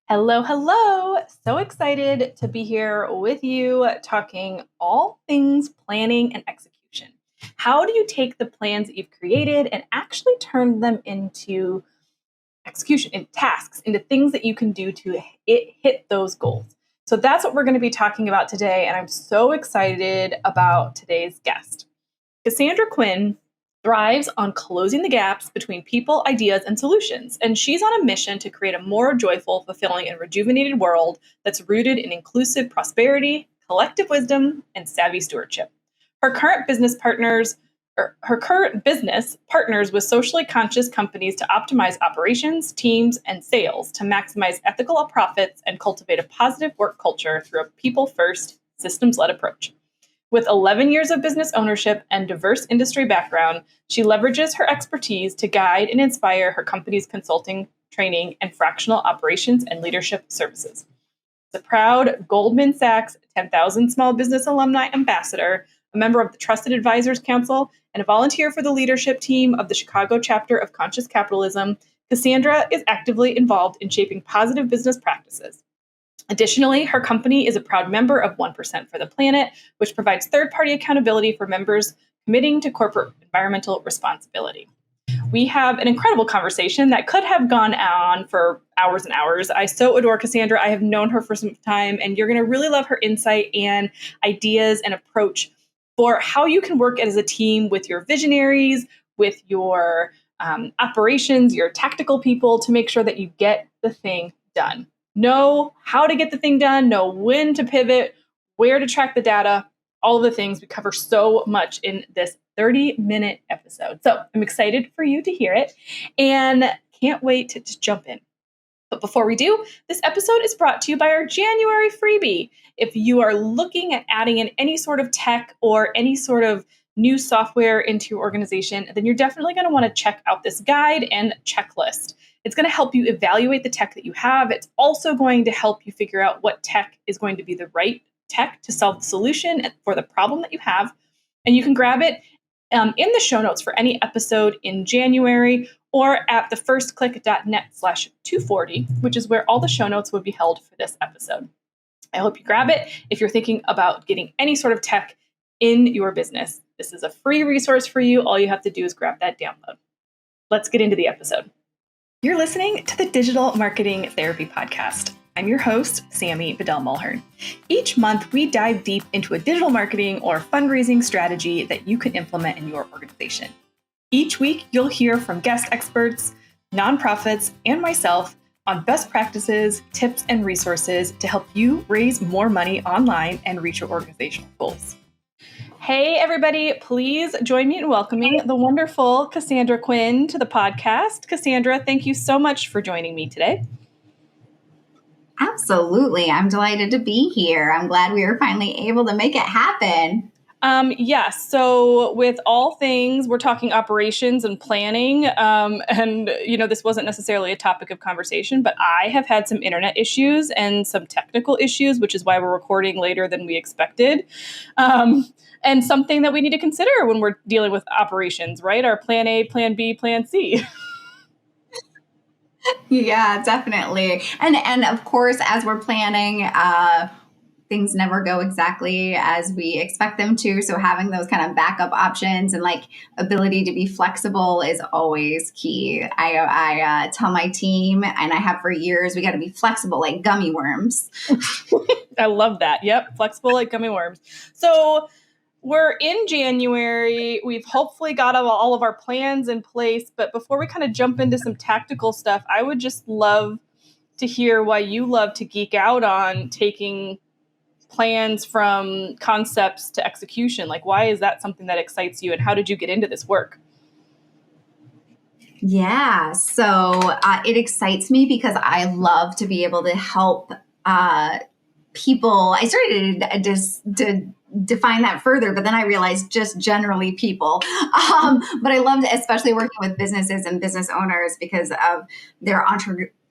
Hello, hello. So excited to be here with you talking all things planning and execution. How do you take the plans that you've created and actually turn them into execution, into tasks, into things that you can do to hit those goals? So that's what we're going to be talking about today. And I'm so excited about today's guest. Cassandra Quinn thrives on closing the gaps between people, ideas, and solutions. And she's on a mission to create a more joyful, fulfilling, and rejuvenated world that's rooted in inclusive prosperity, collective wisdom, and savvy stewardship. Her current business partners with socially conscious companies to optimize operations, teams, and sales to maximize ethical profits and cultivate a positive work culture through a people-first, systems-led approach. With 11 years of business ownership and diverse industry background, she leverages her expertise to guide and inspire her company's consulting, training, and fractional operations and leadership services. As a proud Goldman Sachs 10,000 Small Business Alumni Ambassador, a member of the Trusted Advisors Council, and a volunteer for the leadership team of the Chicago chapter of Conscious Capitalism, Cassandra is actively involved in shaping positive business practices. Additionally, her company is a proud member of 1% for the Planet, which provides third-party accountability for members committing to corporate environmental responsibility. We have an incredible conversation that could have gone on for hours and hours. I so adore Cassandra. I have known her for some time, and you're going to really love her insight and ideas and approach for how you can work as a team with your visionaries, with your operations, your tactical people to make sure that you get the thing done. Know how to get the thing done, know when to pivot, where to track the data, all of the things. We cover so much in this 30-minute episode. So I'm excited for you to hear it and can't wait to jump in. But before we do, this episode is brought to you by our January freebie. If you are looking at adding in any sort of tech or any sort of new software into your organization, then you're definitely going to want to check out this guide and checklist. It's going to help you evaluate the tech that you have. It's also going to help you figure out what tech is going to be the right tech to solve the solution for the problem that you have. And you can grab it in the show notes for any episode in January or at thefirstclick.net/240, which is where all the show notes would be held for this episode. I hope you grab it if you're thinking about getting any sort of tech in your business. This is a free resource for you. All you have to do is grab that download. Let's get into the episode. You're listening to the Digital Marketing Therapy Podcast. I'm your host, Sammy Bedell-Mulhern. Each month, we dive deep into a digital marketing or fundraising strategy that you can implement in your organization. Each week, you'll hear from guest experts, nonprofits, and myself on best practices, tips, and resources to help you raise more money online and reach your organizational goals. Hey, everybody, please join me in welcoming the wonderful Cassandra Quinn to the podcast. Cassandra, thank you so much for joining me today. Absolutely. I'm delighted to be here. I'm glad we were finally able to make it happen. Yes. So with all things, we're talking operations and planning. And, this wasn't necessarily a topic of conversation, but I have had some internet issues and some technical issues, which is why we're recording later than we expected. And something that we need to consider when we're dealing with operations, right? Our plan A, plan B, plan C. Yeah, definitely. And of course, as we're planning, things never go exactly as we expect them to. So having those kind of backup options and ability to be flexible is always key. I tell my team, and I have for years, we got to be flexible like gummy worms. I love that. Yep. Flexible like gummy worms. So we're in January. We've hopefully got all of our plans in place. But before we kind of jump into some tactical stuff, I would just love to hear why you love to geek out on taking plans from concepts to execution. Why is that something that excites you? And how did you get into this work? Yeah, so it excites me because I love to be able to help people. I started to define that further, but then I realized just generally people. But I loved especially working with businesses and business owners because of their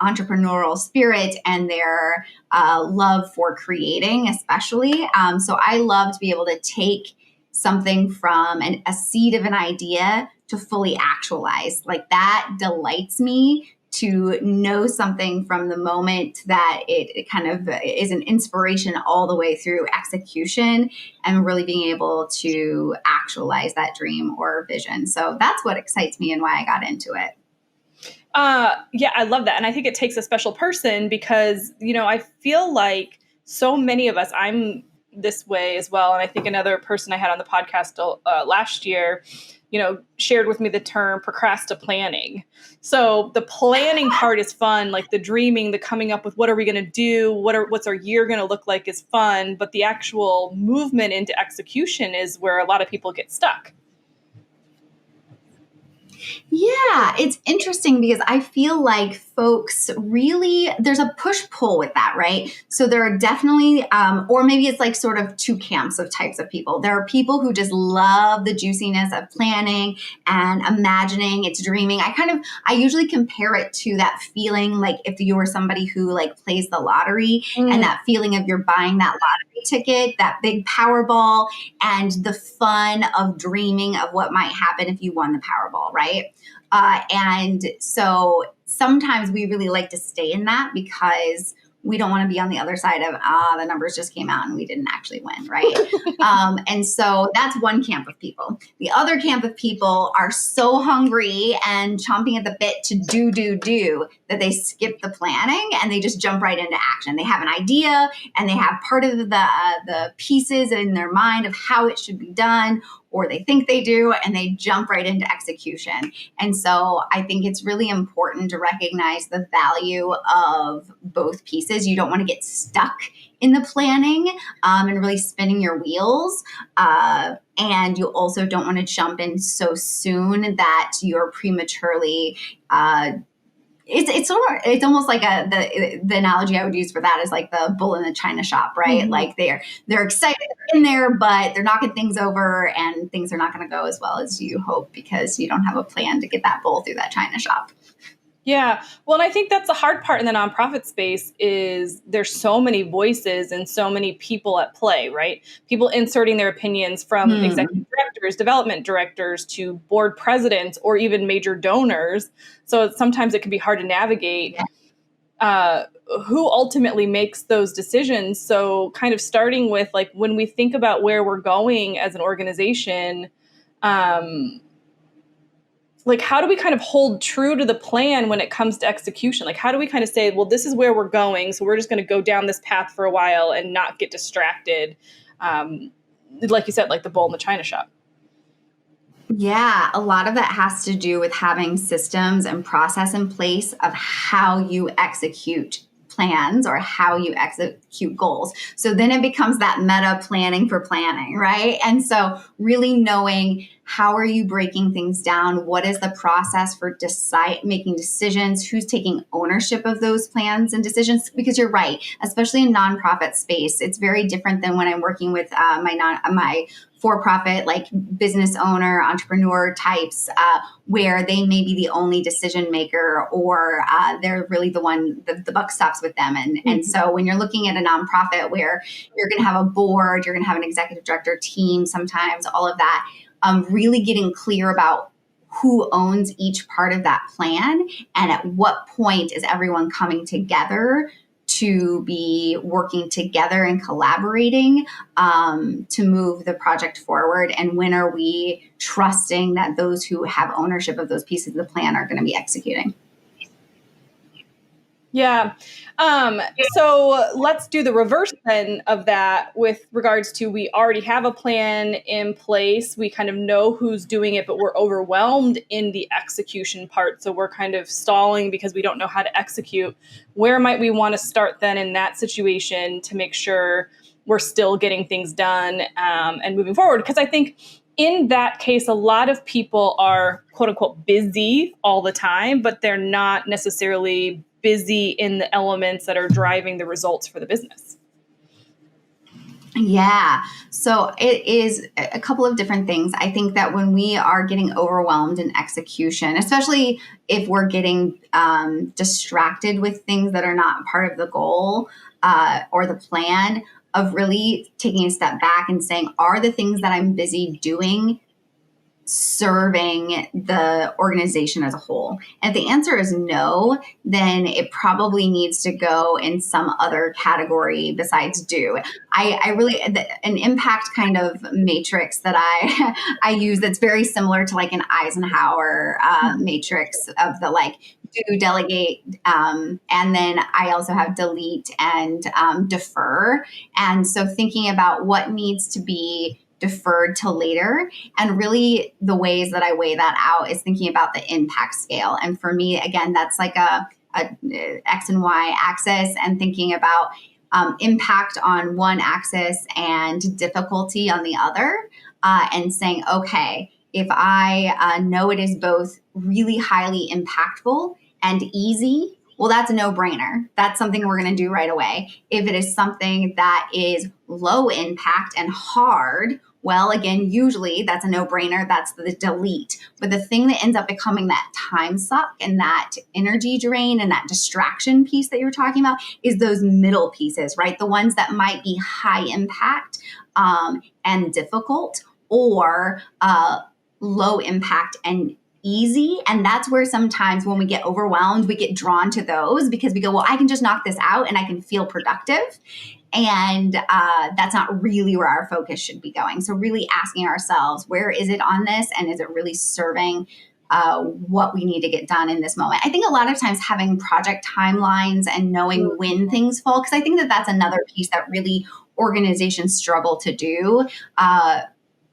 entrepreneurial spirit and their love for creating, especially. So I love to be able to take something from a seed of an idea to fully actualize. That delights me to know something from the moment that it kind of is an inspiration all the way through execution and really being able to actualize that dream or vision. So that's what excites me and why I got into it. Yeah, I love that. And I think it takes a special person because, I feel like so many of us, I'm this way as well. And I think another person I had on the podcast last year, shared with me the term procrastiplanning. So the planning part is fun, like the dreaming, the coming up with what are we going to do? What's our year going to look like is fun. But the actual movement into execution is where a lot of people get stuck. Yeah, it's interesting because I feel like folks really, there's a push-pull with that, right? So there are definitely, or maybe it's like sort of two camps of types of people. There are people who just love the juiciness of planning and imagining, it's dreaming. I usually compare it to that feeling like if you were somebody who like plays the lottery and that feeling of you're buying that lottery ticket, that big Powerball, and the fun of dreaming of what might happen if you won the Powerball, right? And so sometimes we really like to stay in that because we don't want to be on the other side of, the numbers just came out and we didn't actually win, right? And so that's one camp of people. The other camp of people are so hungry and chomping at the bit to do that they skip the planning and they just jump right into action. They have an idea and they have part of the pieces in their mind of how it should be done, or they think they do, and they jump right into execution. And so I think it's really important to recognize the value of both pieces. You don't want to get stuck in the planning and really spinning your wheels. And you also don't want to jump in so soon that you're prematurely it's almost like the analogy I would use for that is like the bull in the china shop, right? Mm-hmm. Like they're excited in there, but they're knocking things over and things are not going to go as well as you hope because you don't have a plan to get that bull through that china shop. Yeah. Well, and I think that's the hard part in the nonprofit space is there's so many voices and so many people at play, right? People inserting their opinions from executive directors, development directors to board presidents or even major donors. So sometimes it can be hard to navigate who ultimately makes those decisions. So kind of starting with like when we think about where we're going as an organization, like, how do we kind of hold true to the plan when it comes to execution? Like, how do we kind of say, well, this is where we're going, so we're just going to go down this path for a while and not get distracted? Like you said, like the bull in the china shop. Yeah, a lot of that has to do with having systems and process in place of how you execute plans or how you execute goals. So then it becomes that meta planning for planning, right? And so really knowing how are you breaking things down? What is the process for making decisions? Who's taking ownership of those plans and decisions? Because you're right, especially in nonprofit space, it's very different than when I'm working with my for-profit, like business owner, entrepreneur types, where they may be the only decision maker or they're really the one, the buck stops with them. And so when you're looking at a nonprofit where you're going to have a board, you're going to have an executive director team, sometimes all of that, really getting clear about who owns each part of that plan and at what point is everyone coming together to be working together and collaborating to move the project forward, and when are we trusting that those who have ownership of those pieces of the plan are going to be executing. Yeah. So let's do the reverse then of that with regards to we already have a plan in place. We kind of know who's doing it, but we're overwhelmed in the execution part. So we're kind of stalling because we don't know how to execute. Where might we want to start then in that situation to make sure we're still getting things done and moving forward? Because I think in that case, a lot of people are quote unquote busy all the time, but they're not necessarily busy in the elements that are driving the results for the business. Yeah. So it is a couple of different things. I think that when we are getting overwhelmed in execution, especially if we're getting distracted with things that are not part of the goal or the plan, of really taking a step back and saying, are the things that I'm busy doing serving the organization as a whole? And if the answer is no, then it probably needs to go in some other category besides do. I really, an impact kind of matrix that I use that's very similar to like an Eisenhower matrix of the like do, delegate, and then I also have delete and defer. And so thinking about what needs to be deferred till later. And really the ways that I weigh that out is thinking about the impact scale. And for me, again, that's like a X and Y axis, and thinking about impact on one axis and difficulty on the other, and saying, okay, if I know it is both really highly impactful and easy, well, that's a no-brainer. That's something we're going to do right away. If it is something that is low impact and hard, well, again, usually that's a no-brainer. That's the delete. But the thing that ends up becoming that time suck and that energy drain and that distraction piece that you're talking about is those middle pieces, right? The ones that might be high impact and difficult, or low impact and easy. And that's where sometimes when we get overwhelmed, we get drawn to those because we go, well, I can just knock this out and I can feel productive. And that's not really where our focus should be going. So really asking ourselves, where is it on this? And is it really serving what we need to get done in this moment? I think a lot of times having project timelines and knowing when things fall, because I think that that's another piece that really organizations struggle to do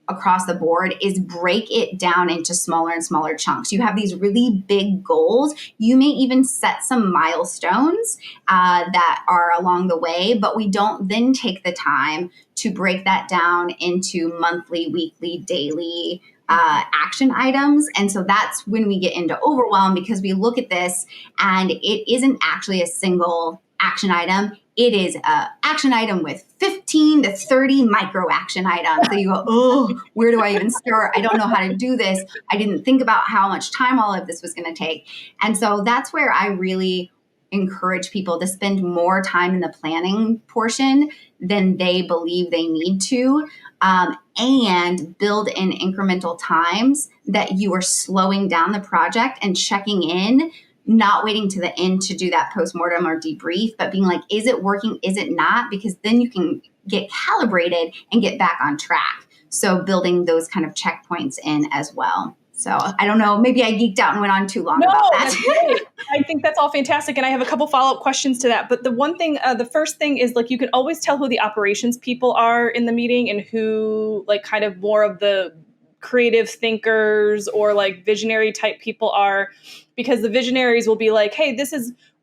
across the board, is break it down into smaller and smaller chunks. You have these really big goals. You may even set some milestones that are along the way, but we don't then take the time to break that down into monthly, weekly, daily action items. And so that's when we get into overwhelm, because we look at this and it isn't actually a single action item. It is an action item with 15 to 30 micro action items. So you go, oh, where do I even start? I don't know how to do this. I didn't think about how much time all of this was going to take. And so that's where I really encourage people to spend more time in the planning portion than they believe they need to, and build in incremental times that you are slowing down the project and checking in, not waiting to the end to do that postmortem or debrief, but being like, is it working? Is it not? Because then you can get calibrated and get back on track. So building those kind of checkpoints in as well. So I don't know, maybe I geeked out and went on too long about that. That's great. I think that's all fantastic. And I have a couple follow-up questions to that. But the one thing, the first thing is like, you can always tell who the operations people are in the meeting and who like kind of more of the creative thinkers or like visionary type people are, because the visionaries will be like, hey,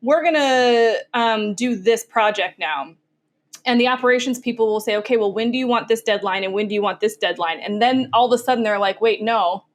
we're going to do this project now. And the operations people will say, okay, well, when do you want this deadline? And when do you want this deadline? And then all of a sudden they're like, wait, no,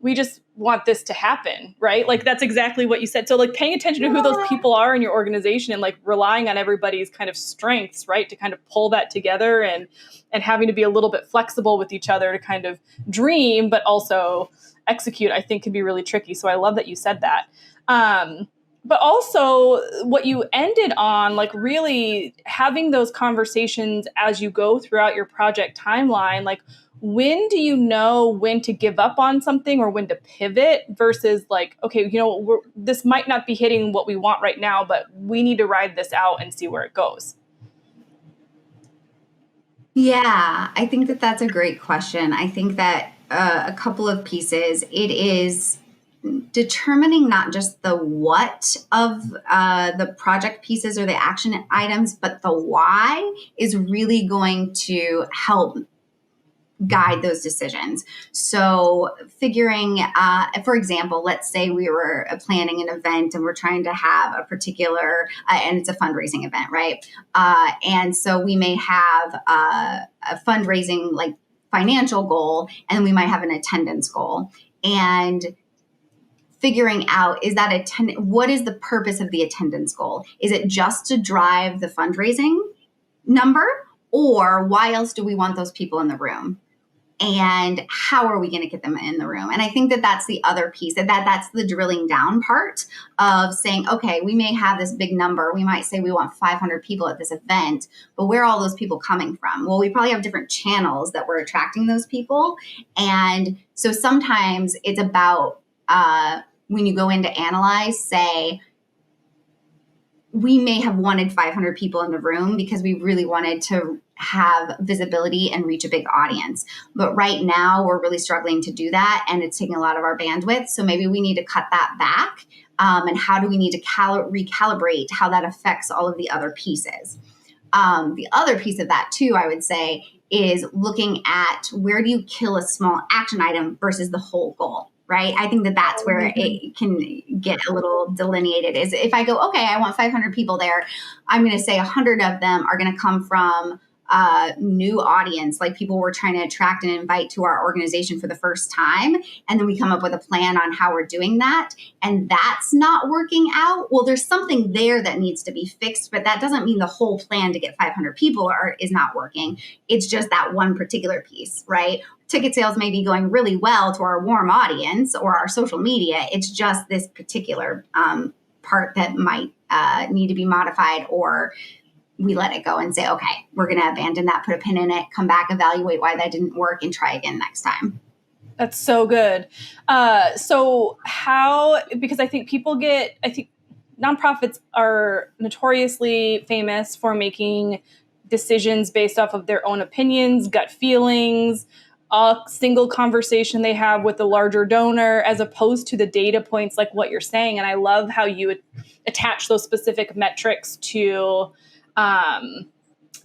we just want this to happen, right? Like that's exactly what you said. So like paying attention to who those people are in your organization and like relying on everybody's kind of strengths, right? To kind of pull that together and having to be a little bit flexible with each other to kind of dream, but also execute, I think can be really tricky. So I love that you said that. But also what you ended on, like really having those conversations as you go throughout your project timeline, like when do you know when to give up on something or when to pivot versus like, okay, this might not be hitting what we want right now, but we need to ride this out and see where it goes. Yeah, I think that that's a great question. I think that a couple of pieces, it is determining not just the what of the project pieces or the action items, but the why is really going to help guide those decisions. So figuring, for example, let's say we were planning an event and we're trying to have a particular, and it's a fundraising event, right? And so we may have a fundraising like financial goal, and we might have an attendance goal. And figuring out, what is the purpose of the attendance goal? Is it just to drive the fundraising number? Or why else do we want those people in the room? and how are we going to get them in the room? And I think that that's the other piece, that's the drilling down part of saying, okay, we may have this big number. We might say we want 500 people at this event, but where are all those people coming from? Well, we probably have different channels that we're attracting those people. And so sometimes it's about when you go in to analyze, say, we may have wanted 500 people in the room because we really wanted to have visibility and reach a big audience. But right now we're really struggling to do that, and it's taking a lot of our bandwidth. So maybe we need to cut that back. And how do we need to recalibrate how that affects all of the other pieces? The other piece of that too, I would say, is looking at where do you kill a small action item versus the whole goal. Right? I think that that's where it can get a little delineated, is if I go, okay, I want 500 people there, I'm going to say 100 of them are going to come from new audience, like people we're trying to attract and invite to our organization for the first time. And then we come up with a plan on how we're doing that. And that's not working out. Well, there's something there that needs to be fixed, but that doesn't mean the whole plan to get 500 people is not working. It's just that one particular piece, right? Ticket sales may be going really well to our warm audience or our social media. It's just this particular part that might need to be modified, or we let it go and say, okay, we're going to abandon that, put a pin in it, come back, evaluate why that didn't work, and try again next time. That's so good. So how, because I think nonprofits are notoriously famous for making decisions based off of their own opinions, gut feelings, a single conversation they have with the larger donor, as opposed to the data points like what you're saying. And I love how you attach those specific metrics to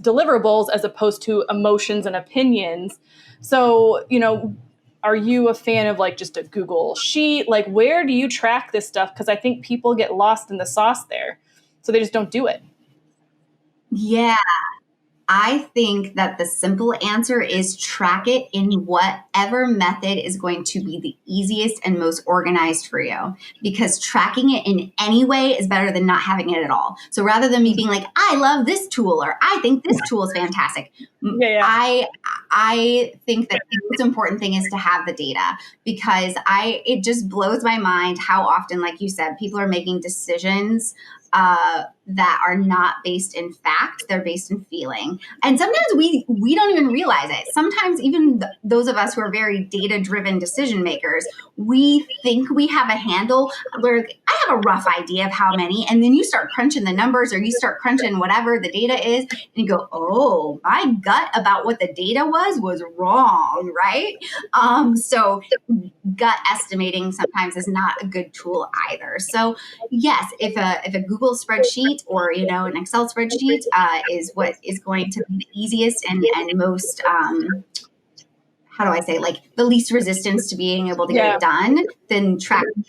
deliverables as opposed to emotions and opinions. So, are you a fan of like just a Google sheet? Like, where do you track this stuff? Because I think people get lost in the sauce there. So they just don't do it. Yeah. I think that the simple answer is track it in whatever method is going to be the easiest and most organized for you, because tracking it in any way is better than not having it at all. So rather than me being like, I love this tool, or I think this tool is fantastic. Yeah. I think that the most important thing is to have the data, because it just blows my mind how often, like you said, people are making decisions that are not based in fact, they're based in feeling. And sometimes we don't even realize it. Sometimes even those of us who are very data-driven decision makers, we think we have a handle. I have a rough idea of how many, and then you start crunching the numbers, or you start crunching whatever the data is, and you go, oh, my gut about what the data was wrong, right? So gut estimating sometimes is not a good tool either. So yes, if a Google spreadsheet or an Excel spreadsheet is what is going to be the easiest and most how do I say, like the least resistance to being able to get it done, then track it.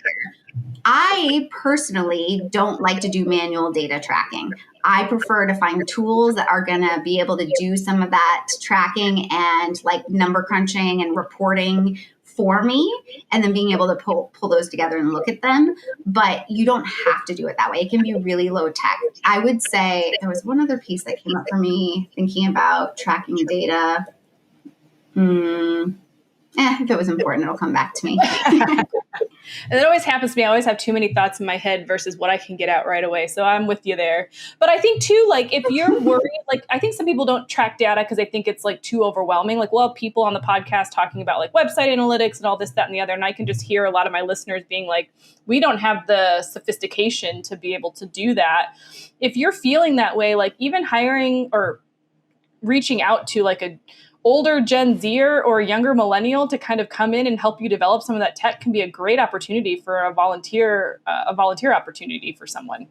I personally don't like to do manual data tracking. I prefer to find tools that are going to be able to do some of that tracking and like number crunching and reporting for me, and then being able to pull those together and look at them. But you don't have to do it that way. It can be really low tech. I would say there was one other piece that came up for me thinking about tracking data. If it was important, it'll come back to me. And it always happens to me. I always have too many thoughts in my head versus what I can get out right away. So I'm with you there. But I think too, like if you're worried, like I think some people don't track data because they think it's like too overwhelming. Like we'll have people on the podcast talking about like website analytics and all this, that, and the other. And I can just hear a lot of my listeners being like, we don't have the sophistication to be able to do that. If you're feeling that way, like even hiring or reaching out to like a older Gen Zer or a younger millennial to kind of come in and help you develop some of that tech can be a great opportunity for a volunteer opportunity for someone.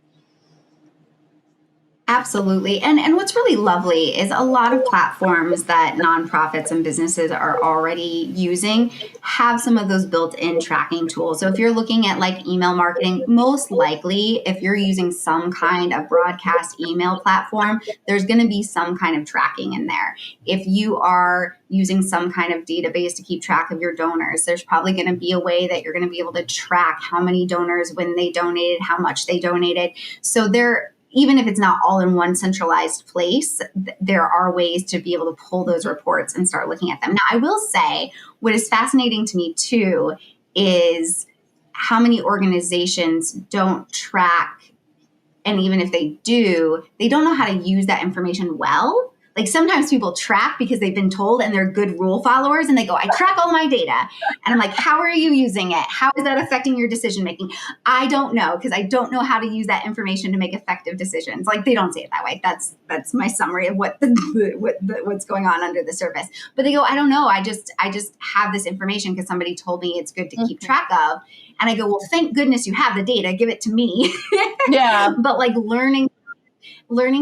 Absolutely. And what's really lovely is a lot of platforms that nonprofits and businesses are already using have some of those built-in tracking tools. So if you're looking at like email marketing, most likely if you're using some kind of broadcast email platform, there's going to be some kind of tracking in there. If you are using some kind of database to keep track of your donors, there's probably going to be a way that you're going to be able to track how many donors, when they donated, how much they donated. So even if it's not all in one centralized place, there are ways to be able to pull those reports and start looking at them. Now, I will say what is fascinating to me too is how many organizations don't track, and even if they do, they don't know how to use that information well. Like sometimes people track because they've been told and they're good rule followers and they go, I track all my data. And I'm like, how are you using it? How is that affecting your decision making? I don't know, because I don't know how to use that information to make effective decisions. Like they don't say it that way. That's my summary of what's going on under the surface. But they go, I don't know. I just have this information because somebody told me it's good to keep track of. And I go, well, thank goodness you have the data. Give it to me. Yeah. But like learning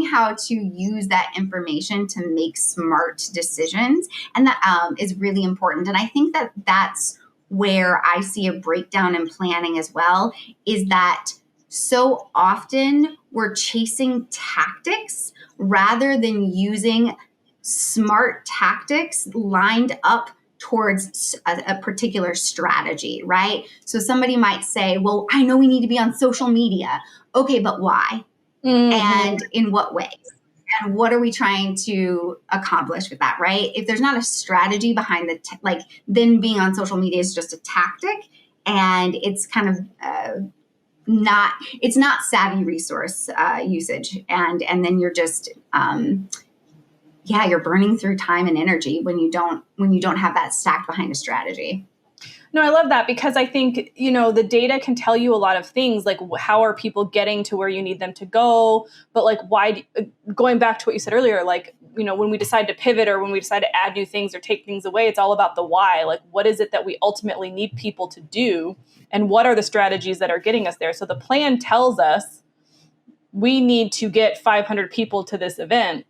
how to use that information to make smart decisions. And that is really important. And I think that that's where I see a breakdown in planning as well, is that so often we're chasing tactics rather than using smart tactics lined up towards a particular strategy, right? So somebody might say, well, I know we need to be on social media. Okay, but why? And in what ways? And what are we trying to accomplish with that, right? If there's not a strategy behind then being on social media is just a tactic, and it's kind of it's not savvy resource usage, and then you're just you're burning through time and energy when you don't have that stacked behind a strategy. No, I love that, because I think, the data can tell you a lot of things, like how are people getting to where you need them to go? But like, why, going back to what you said earlier, like, when we decide to pivot or when we decide to add new things or take things away, it's all about the why. Like, what is it that we ultimately need people to do? And what are the strategies that are getting us there? So the plan tells us we need to get 500 people to this event.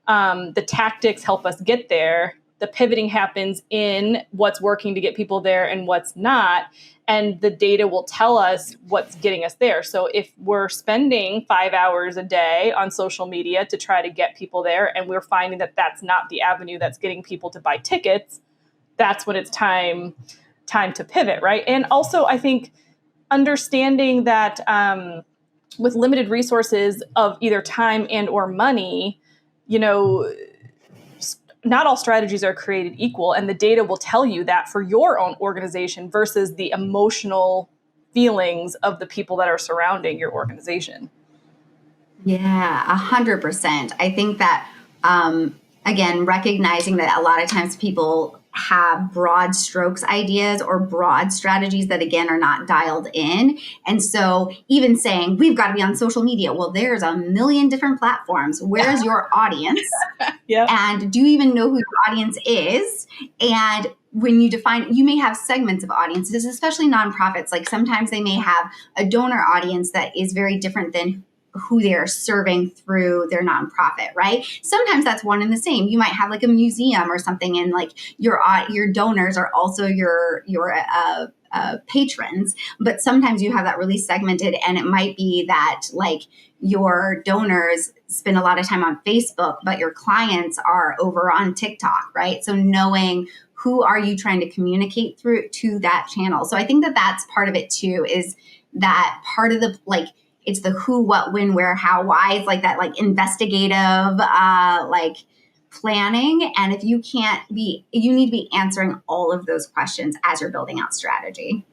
The tactics help us get there. The pivoting happens in what's working to get people there and what's not. And the data will tell us what's getting us there. So if we're spending 5 hours a day on social media to try to get people there, and we're finding that that's not the avenue that's getting people to buy tickets, that's when it's time to pivot, right? And also, I think understanding that with limited resources of either time and or money, not all strategies are created equal, and the data will tell you that for your own organization versus the emotional feelings of the people that are surrounding your organization. Yeah, 100%. I think that, again, recognizing that a lot of times people have broad strokes ideas or broad strategies that, again, are not dialed in. And so even saying we've got to be on social media, well, there's a million different platforms. Where is your audience? Yep. And do you even know who your audience is? And when you define, you may have segments of audiences, especially nonprofits. Like sometimes they may have a donor audience that is very different than who they're serving through their nonprofit, right? Sometimes that's one and the same. You might have like a museum or something, and like your donors are also your patrons. But sometimes you have that really segmented, and it might be that like your donors spend a lot of time on Facebook, but your clients are over on TikTok, right? So knowing who are you trying to communicate through to that channel. So I think that that's part of it too, is that part of the like, it's the who, what, when, where, how, why. It's like that, like investigative, like planning. And if you you need to be answering all of those questions as you're building out strategy.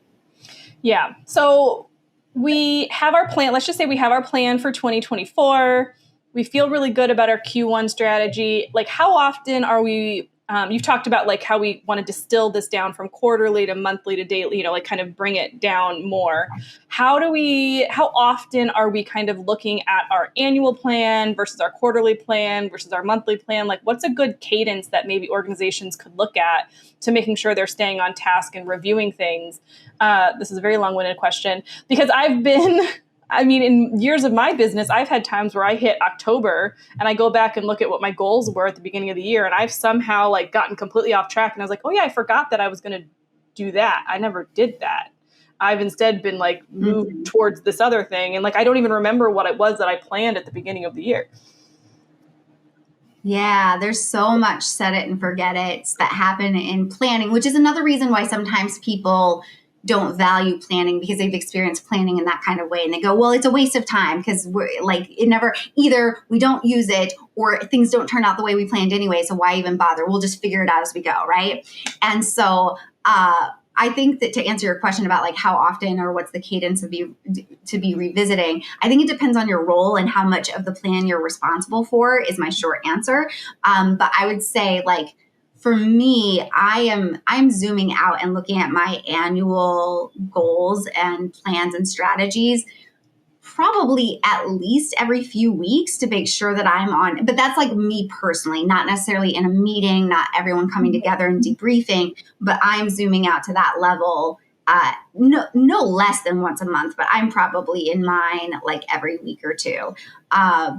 Yeah. So we have our plan. Let's just say we have our plan for 2024. We feel really good about our Q1 strategy. Like, how often are we, you've talked about like how we want to distill this down from quarterly to monthly to daily, like kind of bring it down more. How often are we kind of looking at our annual plan versus our quarterly plan versus our monthly plan? Like, what's a good cadence that maybe organizations could look at to making sure they're staying on task and reviewing things? This is a very long-winded question, because in years of my business, I've had times where I hit October and I go back and look at what my goals were at the beginning of the year, and I've somehow like gotten completely off track, and I was like, oh yeah, I forgot that I was going to do that. I never did that. I've instead been like moved towards this other thing, and like I don't even remember what it was that I planned at the beginning of the year. Yeah, there's so much set it and forget it that happen in planning, which is another reason why sometimes people don't value planning because they've experienced planning in that kind of way. And they go, well, it's a waste of time because we're like, it never, either we don't use it or things don't turn out the way we planned anyway. So why even bother? We'll just figure it out as we go. Right. And so, I think that to answer your question about like how often or what's the cadence to be revisiting, I think it depends on your role and how much of the plan you're responsible for is my short answer. But I would say like, for me, I'm zooming out and looking at my annual goals and plans and strategies probably at least every few weeks to make sure that I'm on. But that's like me personally, not necessarily in a meeting, not everyone coming together and debriefing, but I'm zooming out to that level. No less than once a month, but I'm probably in mine like every week or two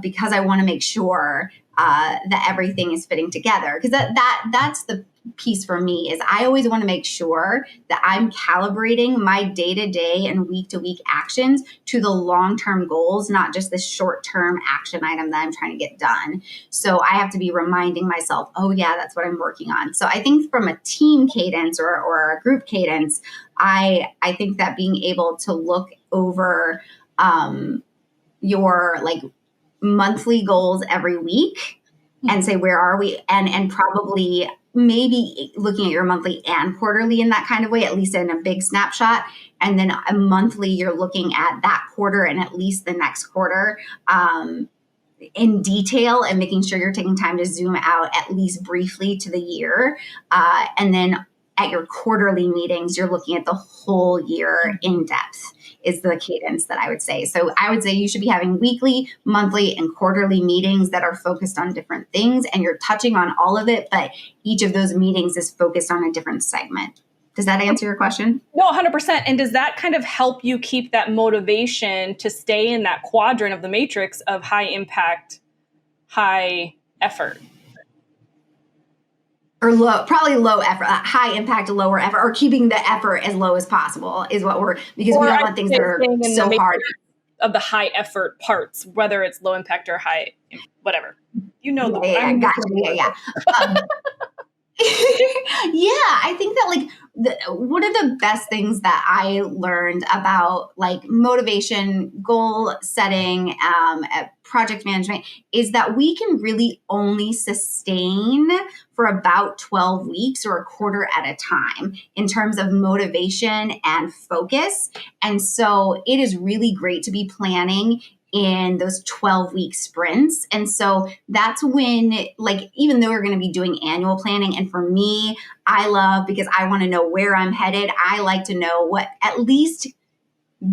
because I want to make sure that everything is fitting together. Because that's the piece for me is I always want to make sure that I'm calibrating my day-to-day and week-to-week actions to the long-term goals, not just this short-term action item that I'm trying to get done. So I have to be reminding myself, oh yeah, that's what I'm working on. So I think from a team cadence or a group cadence, I think that being able to look over your like monthly goals every week and say, where are we? And probably maybe looking at your monthly and quarterly in that kind of way, at least in a big snapshot. And then a monthly, you're looking at that quarter and at least the next quarter in detail and making sure you're taking time to zoom out at least briefly to the year. And then at your quarterly meetings, you're looking at the whole year in depth is the cadence that I would say. So I would say you should be having weekly, monthly, and quarterly meetings that are focused on different things, and you're touching on all of it, but each of those meetings is focused on a different segment. Does that answer your question? No, 100%. And does that kind of help you keep that motivation to stay in that quadrant of the matrix of high impact, high effort? Or probably low effort, high impact, lower effort, or keeping the effort as low as possible is what because we don't want things that are so hard. Of the high effort parts, whether it's low impact or high, whatever. Gotcha. Yeah. I think that like one of the best things that I learned about like motivation, goal setting, project management is that we can really only sustain for about 12 weeks or a quarter at a time in terms of motivation and focus. And so it is really great to be planning in those 12-week sprints. And so that's when, like, even though we're going to be doing annual planning, and for me, I love, because I want to know where I'm headed, I like to know what at least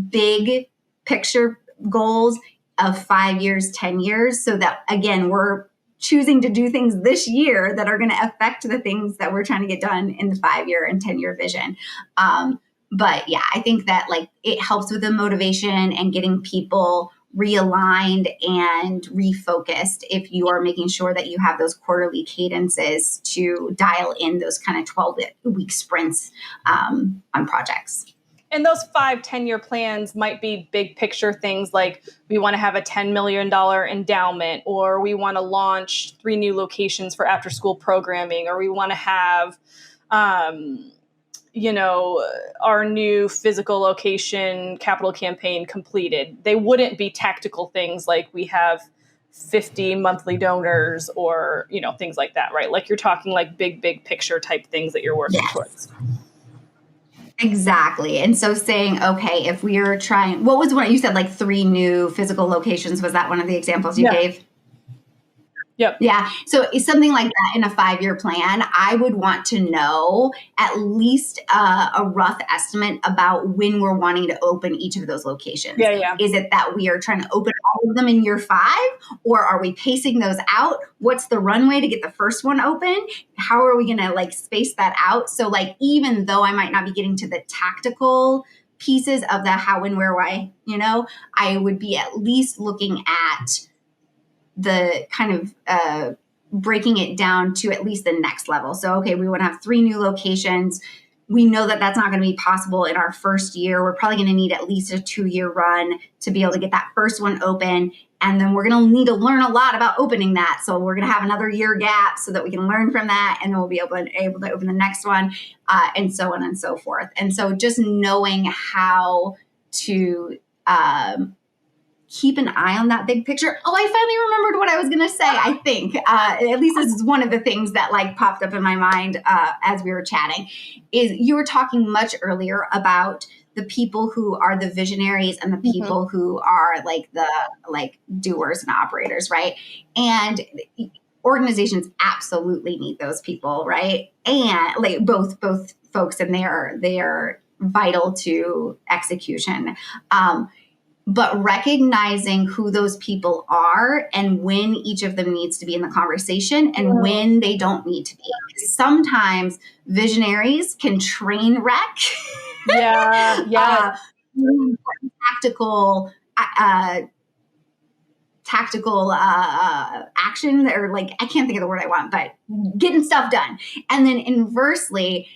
big picture goals of 5 years, 10 years, so that, again, we're choosing to do things this year that are going to affect the things that we're trying to get done in the 5-year and 10-year vision. But yeah, I think that like it helps with the motivation and getting people realigned and refocused if you are making sure that you have those quarterly cadences to dial in those kind of 12-week sprints on projects. And those 5-10-year plans might be big picture things like we want to have a $10 million endowment, or we want to launch 3 new locations for after school programming, or we want to have, our new physical location capital campaign completed. They wouldn't be tactical things like we have 50 monthly donors or, things like that, right? Like you're talking like big picture type things that you're working towards. Exactly. And so saying, okay, if we are trying, what was one you said, like 3 new physical locations? Was that one of the examples you gave? Yep. Yeah. So it's something like that in a 5-year plan. I would want to know at least a rough estimate about when we're wanting to open each of those locations. Yeah. Is it that we are trying to open all of them in year 5, or are we pacing those out? What's the runway to get the first one open? How are we going to like space that out? So like, even though I might not be getting to the tactical pieces of the how, when, where, why, I would be at least looking at the kind of breaking it down to at least the next level. So, okay, we want to have 3 new locations. We know that that's not going to be possible in our first year. We're probably going to need at least a 2-year run to be able to get that first one open. And then we're going to need to learn a lot about opening that. So we're going to have another year gap so that we can learn from that. And then we'll be able to open the next one, and so on and so forth. And so just knowing how to keep an eye on that big picture. Oh, I finally remembered what I was going to say, I think. At least this is one of the things that like popped up in my mind as we were chatting, is you were talking much earlier about the people who are the visionaries and the people who are like the doers and operators, right? And organizations absolutely need those people, right? And like both folks, and they are vital to execution. But recognizing who those people are and when each of them needs to be in the conversation and when they don't need to be. Sometimes visionaries can train wreck. Tactical action, or like, I can't think of the word I want, but getting stuff done. And then inversely,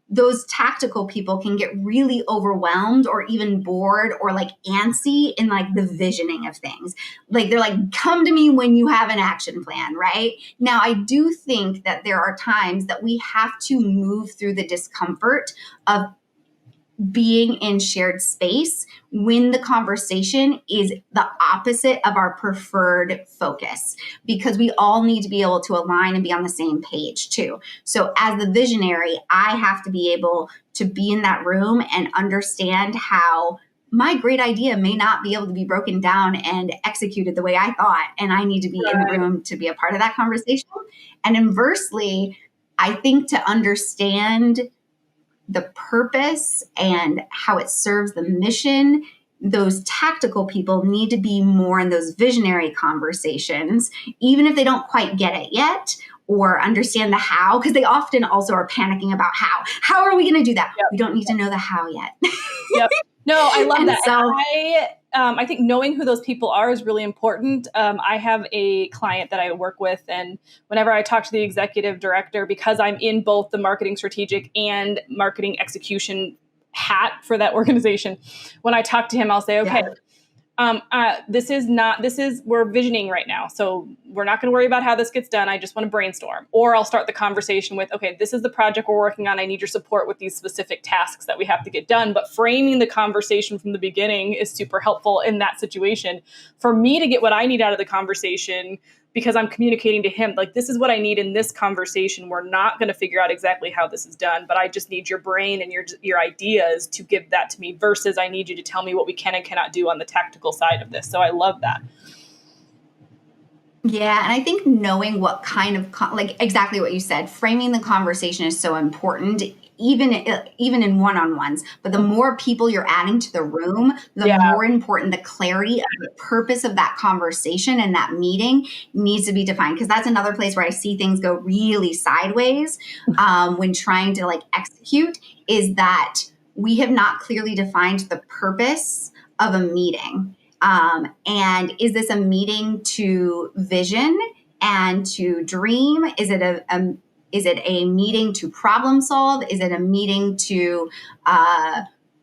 those tactical people can get really overwhelmed or even bored or like antsy in like the visioning of things. Like they're like, come to me when you have an action plan, right? Now, I do think that there are times that we have to move through the discomfort of being in shared space when the conversation is the opposite of our preferred focus, because we all need to be able to align and be on the same page too. So as the visionary, I have to be able to be in that room and understand how my great idea may not be able to be broken down and executed the way I thought. And I need to be in the room to be a part of that conversation. And inversely, I think to understand the purpose and how it serves the mission, those tactical people need to be more in those visionary conversations, even if they don't quite get it yet or understand the how, because they often also are panicking about how. How are we going to do that? Yep. We don't need to know the how yet. Yep. No, I love that. So, I think knowing who those people are is really important. I have a client that I work with, and whenever I talk to the executive director, because I'm in both the marketing strategic and marketing execution hat for that organization, when I talk to him, I'll say, okay, we're visioning right now. So we're not going to worry about how this gets done. I just want to brainstorm. Or I'll start the conversation with, okay, this is the project we're working on. I need your support with these specific tasks that we have to get done. But framing the conversation from the beginning is super helpful in that situation for me to get what I need out of the conversation, because I'm communicating to him, like, this is what I need in this conversation. We're not going to figure out exactly how this is done, but I just need your brain and your ideas to give that to me, versus I need you to tell me what we can and cannot do on the tactical side of this. So I love that. Yeah. And I think knowing what kind of, like exactly what you said, framing the conversation is so important, even in one-on-ones. But the more people you're adding to the room, the more important the clarity of the purpose of that conversation and that meeting needs to be defined. Because that's another place where I see things go really sideways when trying to like execute, is that we have not clearly defined the purpose of a meeting. And is this a meeting to vision and to dream? Is it a meeting to problem solve? Is it a meeting to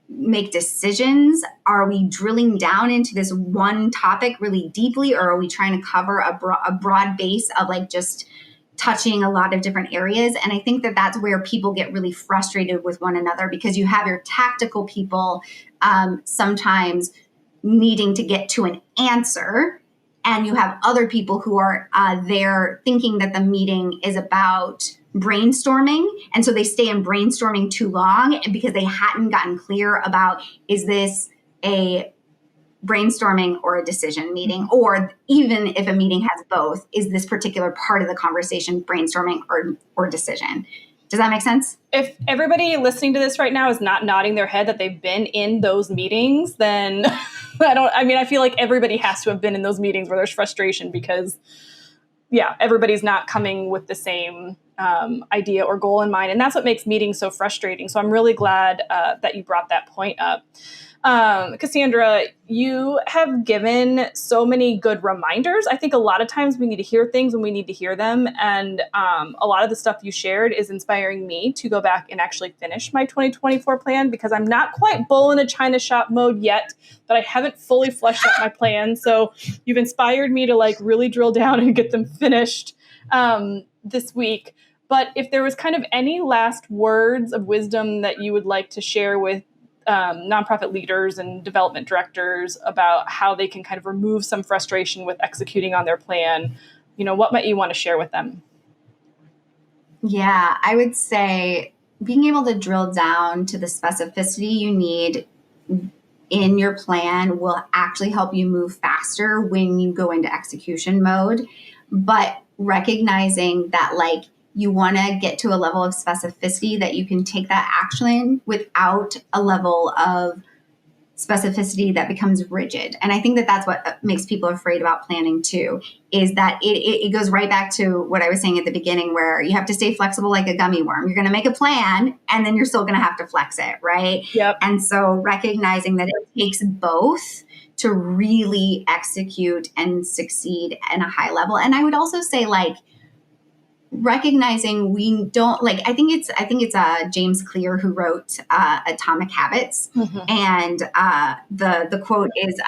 make decisions? Are we drilling down into this one topic really deeply, or are we trying to cover a broad base of like just touching a lot of different areas? And I think that that's where people get really frustrated with one another, because you have your tactical people sometimes needing to get to an answer, and you have other people who are there thinking that the meeting is about brainstorming. And so they stay in brainstorming too long, and because they hadn't gotten clear about, is this a brainstorming or a decision meeting? Or even if a meeting has both, is this particular part of the conversation brainstorming or decision? Does that make sense? If everybody listening to this right now is not nodding their head that they've been in those meetings, then I feel like everybody has to have been in those meetings where there's frustration, because everybody's not coming with the same idea or goal in mind. And that's what makes meetings so frustrating. So I'm really glad that you brought that point up. Cassandra, you have given so many good reminders. I think a lot of times we need to hear things when we need to hear them. And a lot of the stuff you shared is inspiring me to go back and actually finish my 2024 plan, because I'm not quite bull in a China shop mode yet, but I haven't fully fleshed out my plan. So you've inspired me to like really drill down and get them finished this week. But if there was kind of any last words of wisdom that you would like to share with nonprofit leaders and development directors about how they can kind of remove some frustration with executing on their plan, what might you want to share with them? Yeah, I would say being able to drill down to the specificity you need in your plan will actually help you move faster when you go into execution mode. But recognizing that like you want to get to a level of specificity that you can take that action without a level of specificity that becomes rigid. And I think that that's what makes people afraid about planning too, is that it goes right back to what I was saying at the beginning, where you have to stay flexible like a gummy worm. You're going to make a plan and then you're still going to have to flex it, right? Yep. And so recognizing that it takes both to really execute and succeed in a high level. And I would also say like, recognizing we don't like, I think it's James Clear who wrote Atomic Habits. Mm-hmm. And the quote is,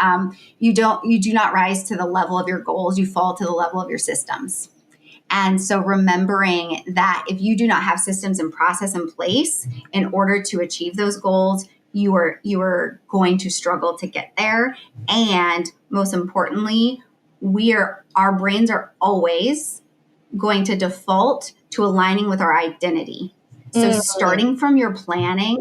you do not rise to the level of your goals, you fall to the level of your systems. And so remembering that if you do not have systems and process in place in order to achieve those goals, you are going to struggle to get there. And most importantly, our brains are always going to default to aligning with our identity. So starting from your planning,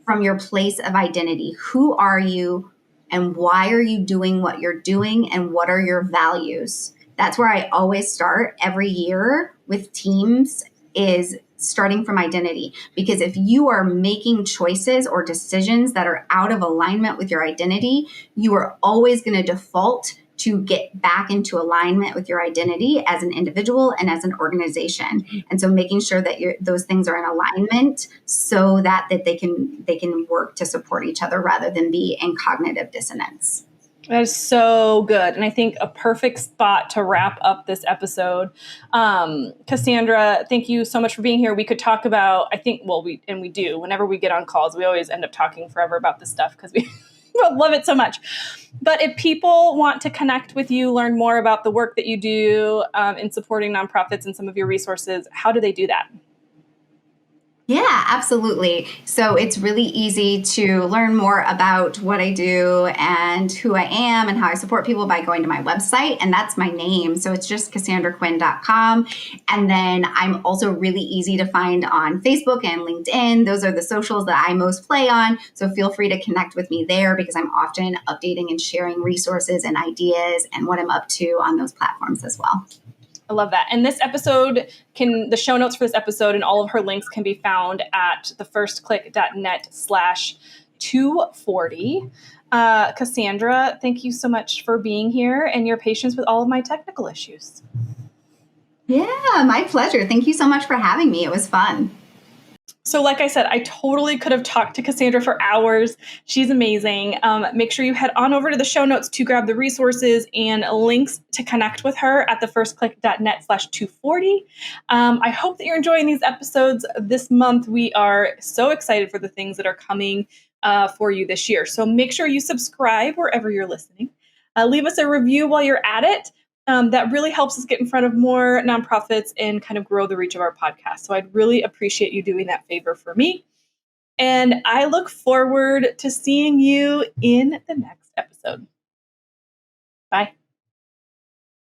from your place of identity, who are you and why are you doing what you're doing and what are your values? That's where I always start every year with teams, is starting from identity. Because if you are making choices or decisions that are out of alignment with your identity, you are always going to default to get back into alignment with your identity as an individual and as an organization. And so making sure that those things are in alignment so that they can work to support each other rather than be in cognitive dissonance. That is so good. And I think a perfect spot to wrap up this episode. Cassandra, thank you so much for being here. We could talk about, we do, whenever we get on calls, we always end up talking forever about this stuff because we love it so much. But if people want to connect with you, learn more about the work that you do in supporting nonprofits and some of your resources, how do they do that? Yeah, absolutely. So it's really easy to learn more about what I do and who I am and how I support people by going to my website. And that's my name. So it's just CassandraQuinn.com. And then I'm also really easy to find on Facebook and LinkedIn. Those are the socials that I most play on. So feel free to connect with me there because I'm often updating and sharing resources and ideas and what I'm up to on those platforms as well. I love that. And this episode the show notes for this episode and all of her links can be found at thefirstclick.net/240. Cassandra, thank you so much for being here and your patience with all of my technical issues. Yeah, my pleasure. Thank you so much for having me. It was fun. So like I said, I totally could have talked to Cassandra for hours. She's amazing. Make sure you head on over to the show notes to grab the resources and links to connect with her at thefirstclick.net/240. I hope that you're enjoying these episodes this month. We are so excited for the things that are coming for you this year. So make sure you subscribe wherever you're listening. Leave us a review while you're at it. That really helps us get in front of more nonprofits and kind of grow the reach of our podcast. So I'd really appreciate you doing that favor for me. And I look forward to seeing you in the next episode. Bye.